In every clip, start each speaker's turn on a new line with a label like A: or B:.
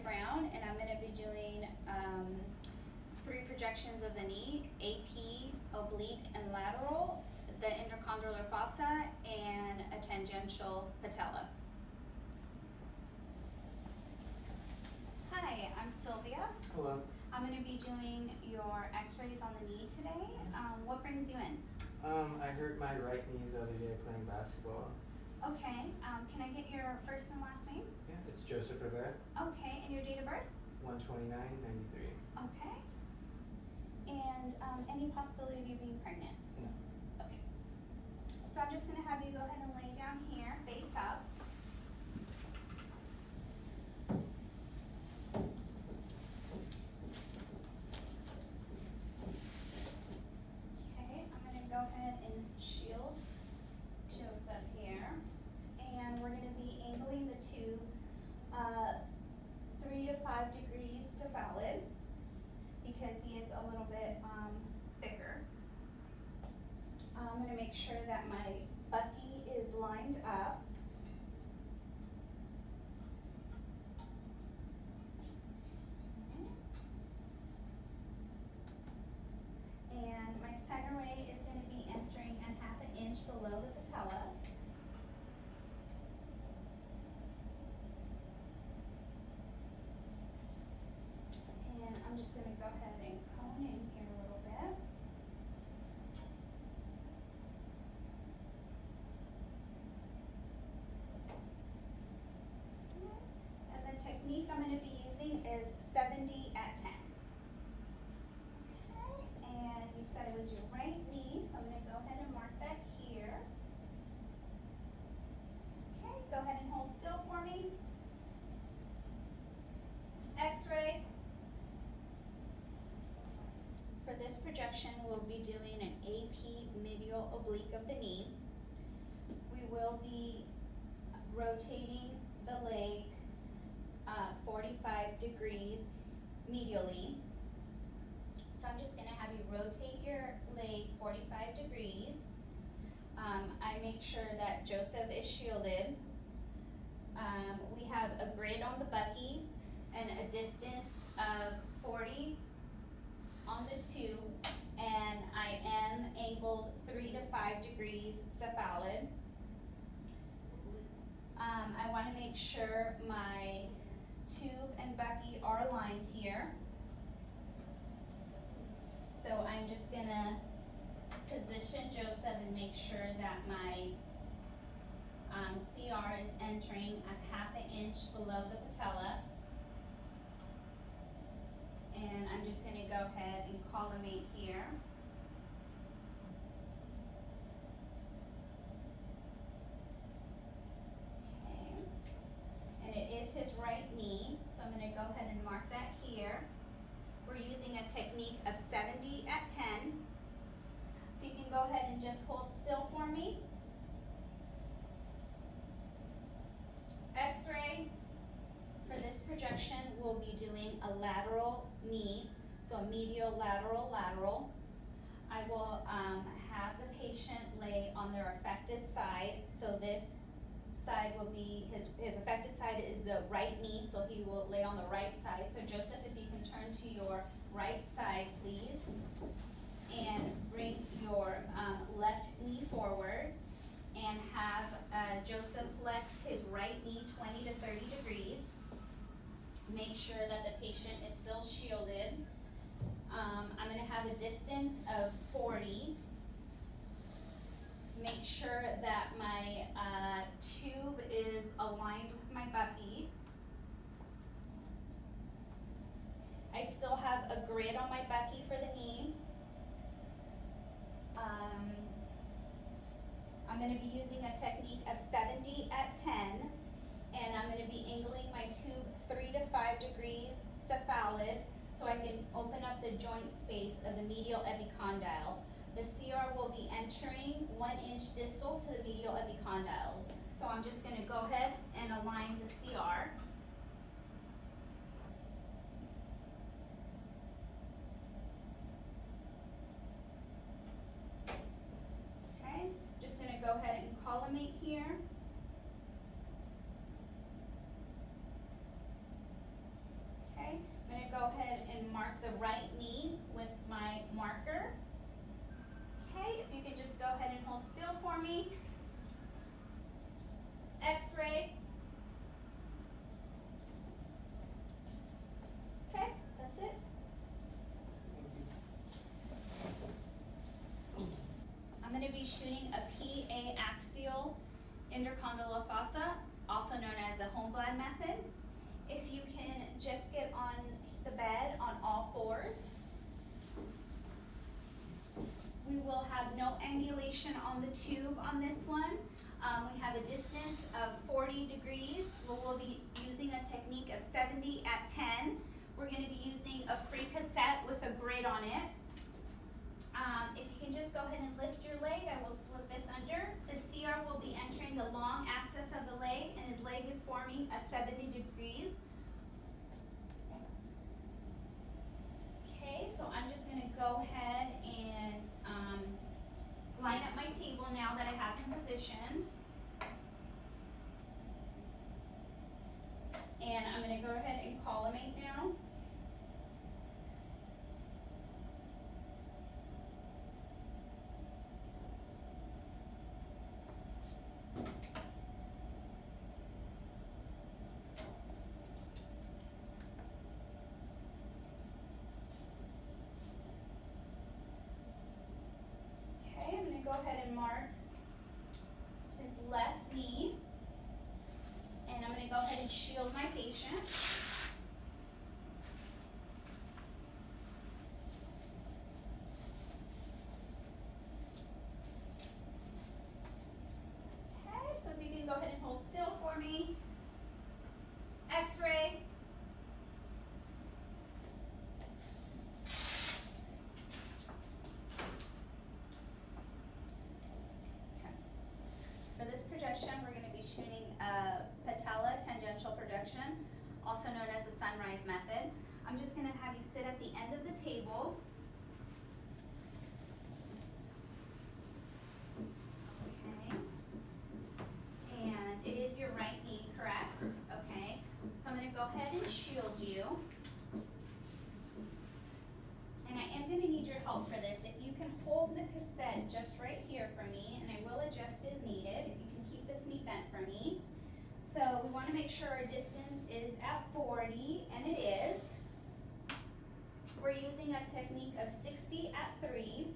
A: Brown, and I'm going to be doing 3 projections of the knee: AP, oblique, and lateral, the intercondylar fossa, and a tangential patella. Hi, I'm Sylvia.
B: Hello.
A: I'm going to be doing your x-rays on the knee today. What brings you in?
B: I hurt my right knee the other day playing basketball.
A: Okay, can I get your first and last name?
B: Yeah, it's Joseph Rivera,
A: Okay, and your date of birth?
B: 129/93.
A: Okay. And any possibility of you being pregnant?
B: No.
A: Okay. So I'm just going to have you go ahead and lay down here, face up. Okay, I'm going to go ahead and shield Joseph here. And we're going to be angling the tube 3 to 5 degrees cephalad because he is a little bit thicker. I'm going to make sure that my bucky is lined up. And my center ray is going to be entering at 1/2 inch below the patella. And I'm just going to go ahead and cone in here a little bit. And the technique I'm going to be using is 70 at 10. Okay, and you said it was your right knee, so I'm going to go ahead and mark that here. Okay, go ahead and hold still for me. X-ray. For this projection, we'll be doing an AP medial oblique of the knee. We will be rotating the leg 45 degrees medially. So I'm just going to have you rotate your leg 45 degrees. I make sure that Joseph is shielded. We have a grid on the bucky and a distance of 40 on the tube, and I am angled 3 to 5 degrees cephalad. I want to make sure my tube and bucky are aligned here. So I'm just going to position Joseph and make sure that my CR is entering at 1/2 inch below the patella. And I'm just going to go ahead and collimate here. Okay. And it is his right knee, so I'm going to go ahead and mark that here. We're using a technique of 70 at 10. If you can go ahead and just hold still for me. X-ray. For this projection, we'll be doing a lateral knee, so a medial lateral lateral. I will have the patient lay on their affected side, so this side will be, his affected side is the right knee, so he will lay on the right side. So Joseph, if you can turn to your right side, please, and bring your left knee forward, and have Joseph flex his right knee 20 to 30 degrees. Make sure that the patient is still shielded. I'm going to have a distance of 40. Make sure that my tube is aligned with my bucky. I still have a grid on my bucky for the knee. I'm going to be using a technique of 70 at 10, and I'm going to be angling my tube 3 to 5 degrees cephalad so I can open up the joint space of the medial epicondyle. The CR will be entering 1 inch distal to the medial epicondyles. So I'm just going to go ahead and align the CR. Okay, just going to go ahead and collimate here. go ahead and mark the right knee with my marker. Okay, if you can just go ahead and hold still for me. X-ray. Okay, that's it. I'm going to be shooting a PA axial intercondylar fossa, also known as the Holmblad method. If you can just get on the bed on all fours. We will have no angulation on the tube on this one. We have a distance of 40 degrees. We'll be using a technique of 70 at 10. We're going to be using a free cassette with a grid on it. If you can just go ahead and lift your leg, I will slip this under. The CR will be entering the long axis of the leg, and his leg is forming a 70 degrees. Okay, so I'm just going to go ahead and line up my table now that I have him positioned. And I'm going to go ahead and collimate now. Okay, I'm going to go ahead and mark his left knee. And I'm going to go ahead and shield my patient. Okay, so if you can go ahead and hold still for me. X-ray. For this projection, we're going to be shooting a patella tangential projection, also known as the sunrise method. I'm just going to have you sit at the end of the table. Okay. And it is your right knee, correct? Okay. So I'm going to go ahead and shield you. And I am going to need your help for this. If you can hold the cassette just right here for me, and I will adjust as needed. If you can keep this knee bent for me. So we want to make sure our distance is at 40, and it is. We're using a technique of 60 at 3.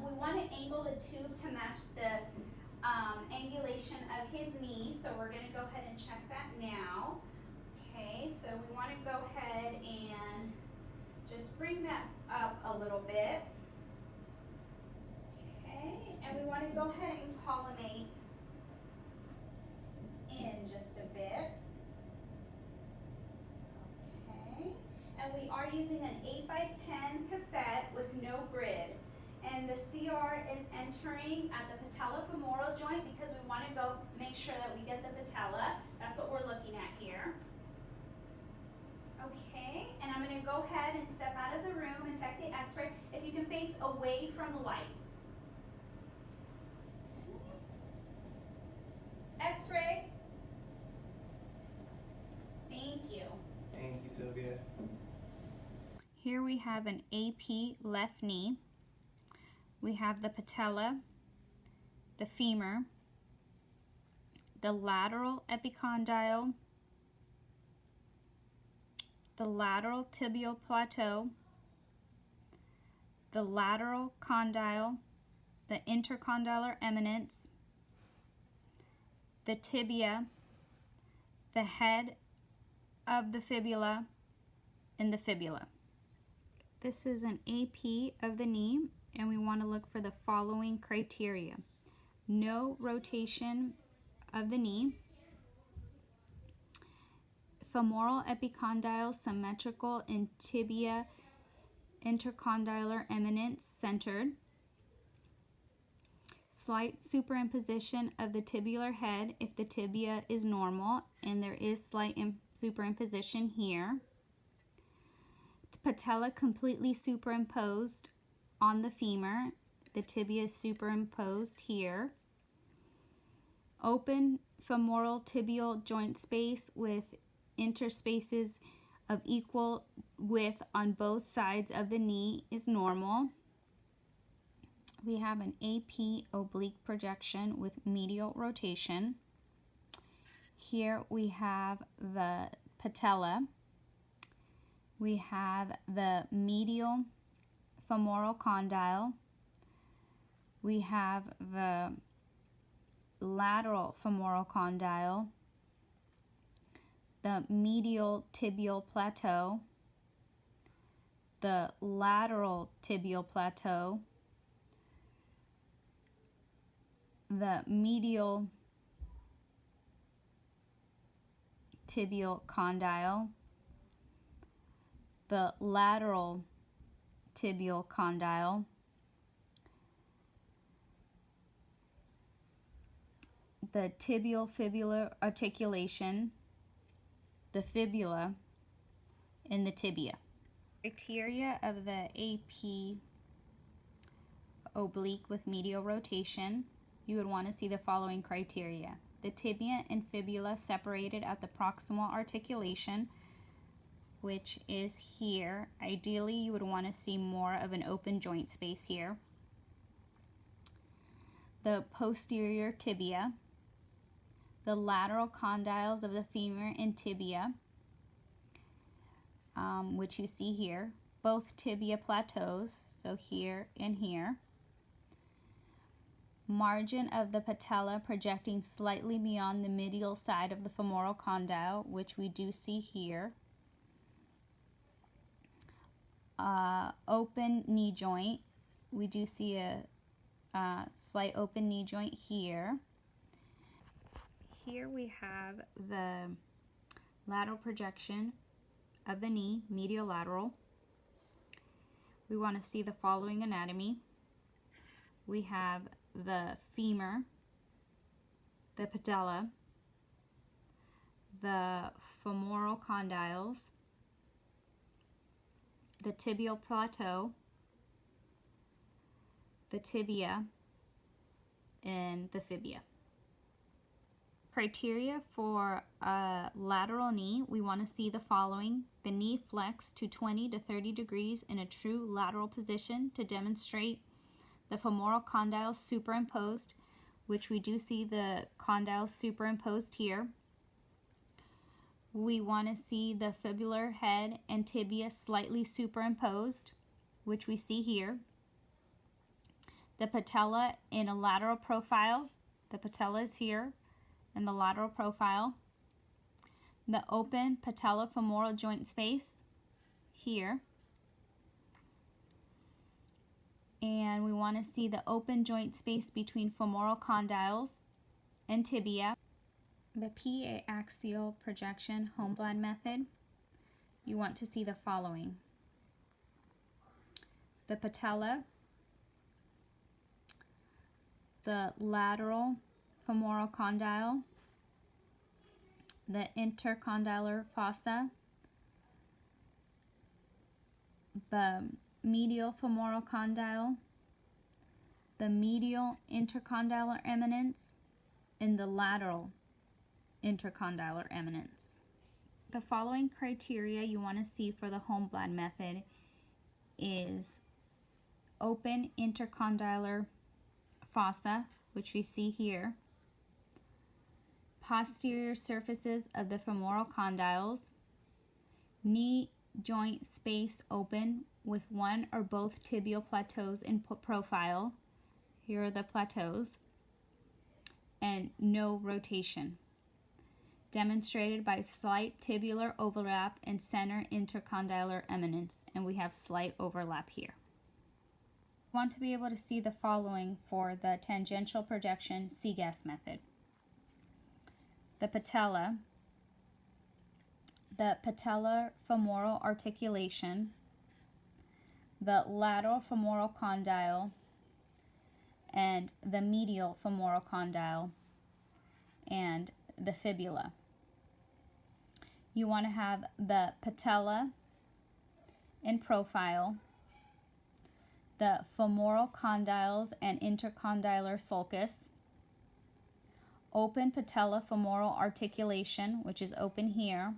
A: We want to angle the tube to match the angulation of his knee, so we're going to go ahead and check that now. Okay, so we want to go ahead and just bring that up a little bit. Okay, and we want to go ahead and collimate in just a bit. Okay, and we are using an 8x10 cassette with no grid. And the CR is entering at the patellofemoral joint because we want to go make sure that we get the patella. That's what we're looking at here. Okay, and I'm going to go ahead and step out of the room and take the x-ray. If you can face away from the light. X-ray. Thank you.
B: Thank you, Sylvia.
A: Here we have an AP left knee. We have the patella, the femur, the lateral epicondyle, the lateral tibial plateau, the lateral condyle, the intercondylar eminence, the tibia, the head of the fibula, and the fibula. This is an AP of the knee, and we want to look for the following criteria. No rotation of the knee, femoral epicondyle symmetrical and tibia intercondylar eminence centered, slight superimposition of the tibular head if the tibia is normal, and there is slight superimposition here. Patella completely superimposed on the femur, the tibia is superimposed here. Open femoral tibial joint space with interspaces of equal width on both sides of the knee is normal. We have an AP oblique projection with medial rotation. Here we have the patella. We have the medial femoral condyle. We have the lateral femoral condyle, the medial tibial plateau, the lateral tibial plateau, the medial tibial condyle, the lateral tibial condyle, the tibial fibular articulation, the fibula, and the tibia. Criteria of the AP oblique with medial rotation, you would want to see the following criteria. The tibia and fibula separated at the proximal articulation, which is here. Ideally, you would want to see more of an open joint space here. The posterior tibia, the lateral condyles of the femur and tibia, which you see here, both tibia plateaus, so here and here. Margin of the patella projecting slightly beyond the medial side of the femoral condyle, which we do see here. Open knee joint, we do see a slight open knee joint here. Here we have the lateral projection of the knee, medial lateral. We want to see the following anatomy. We have the femur, the patella, the femoral condyles, the tibial plateau, the tibia, and the fibula. Criteria for a lateral knee, we want to see the following. The knee flexed to 20 to 30 degrees in a true lateral position to demonstrate the femoral condyles superimposed, which we do see the condyles superimposed here. We want to see the fibular head and tibia slightly superimposed, which we see here. The patella in a lateral profile, the patella is here in the lateral profile. The open patellofemoral joint space here. And we want to see the open joint space between femoral condyles and tibia. The PA axial projection Holmblad method, you want to see the following. The patella, the lateral femoral condyle, the intercondylar fossa, the medial femoral condyle, the medial intercondylar eminence, and the lateral intercondylar eminence. The following criteria you want to see for the Holmblad method is open intercondylar fossa, which we see here, posterior surfaces of the femoral condyles, knee joint space open with one or both tibial plateaus in profile, here are the plateaus, and no rotation, demonstrated by slight tibular overlap and center intercondylar eminence, and we have slight overlap here. We want to be able to see the following for the tangential projection Segass method. The patella, the patellar femoral articulation, the lateral femoral condyle, and the medial femoral condyle, and the fibula. You want to have the patella in profile, the femoral condyles and intercondylar sulcus, open patellofemoral articulation, which is open here,